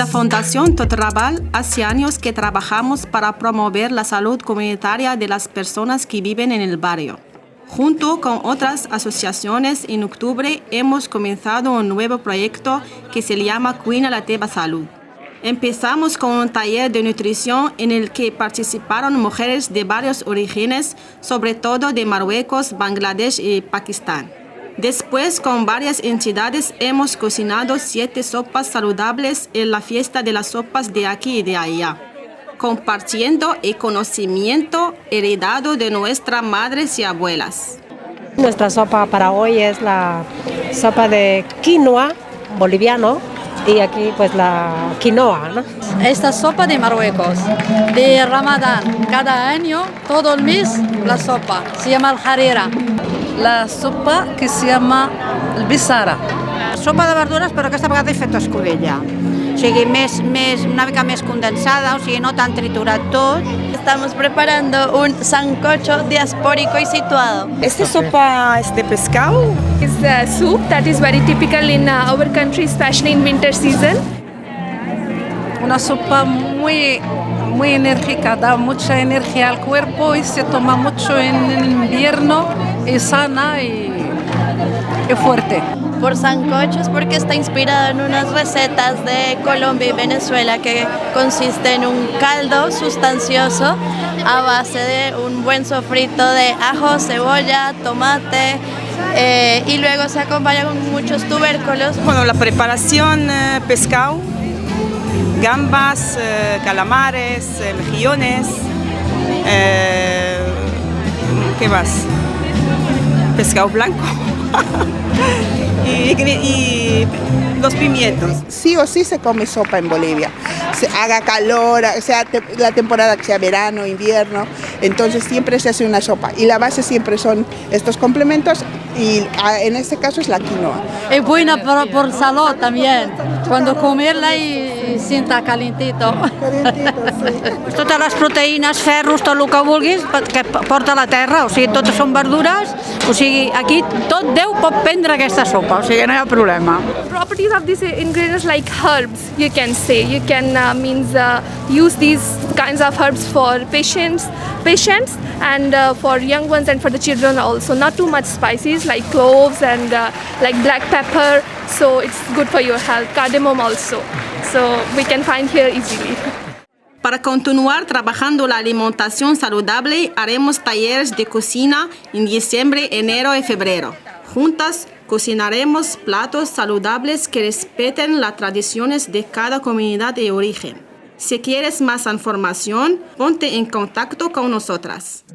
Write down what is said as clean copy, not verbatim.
la Fundación Totrabal hace años que trabajamos para promover la salud comunitaria de las personas que viven en el barrio. Junto con otras asociaciones, en octubre hemos comenzado un nuevo proyecto que se llama Cuina la Teva Salud. Empezamos con un taller de nutrición en el que participaron mujeres de varios orígenes, sobre todo de Marruecos, Bangladesh y Pakistán. Después, con varias entidades, hemos cocinado 7 sopas saludables en la fiesta de las sopas de aquí y de allá, compartiendo el conocimiento heredado de nuestras madres y abuelas. Nuestra sopa para hoy es la sopa de quinoa boliviano y aquí pues la quinoa, ¿no? Esta sopa de Marruecos, de Ramadán, cada año, todo el mes, la sopa, se llama el harira. La sopa que se llama el bisara. Sopa de verdures, però aquesta vegada he fet escudella. O sigui, una mica més condensada, o sigui, no tan triturat tot. Estamos preparando un sancocho diaspórico y situado. Esta sopa es de pescado. It's a soup that is very typical in our country, especially in winter season. Una sopa muy enérgica, da mucha energía al cuerpo y se toma mucho en el invierno, es sana y fuerte. Por sancochos porque está inspirado en unas recetas de Colombia y Venezuela que consiste en un caldo sustancioso a base de un buen sofrito de ajo, cebolla, tomate y luego se acompaña con muchos tubérculos. Bueno, la preparación, pescado, gambas, calamares, mejillones, ¿qué más? Pescado blanco. y los pimientos. Sí o sí se come sopa en Bolivia, haga calor, sea la temporada que sea verano, invierno, entonces siempre se hace una sopa y la base siempre son estos complementos y en este caso es la quinoa. Es buena por salud también, cuando comerla y sienta calentito. Sí. Totes les proteïnes, ferros, tot el que vulguis, que porta la terra, o sigui, totes són verdures, o sigui, aquí tot Déu pot prendre aquesta sopa, o sigui, no hi ha problema. Properties of these ingredients like herbs, you can say. You can use these kinds of herbs for patients and for young ones and for the children also. Not too much spices like cloves and like black pepper, so it's good for your health. Cardamom also, so we can find here easily. Para continuar trabajando la alimentación saludable, haremos talleres de cocina en diciembre, enero y febrero. Juntas cocinaremos platos saludables que respeten las tradiciones de cada comunidad de origen. Si quieres más información, ponte en contacto con nosotras.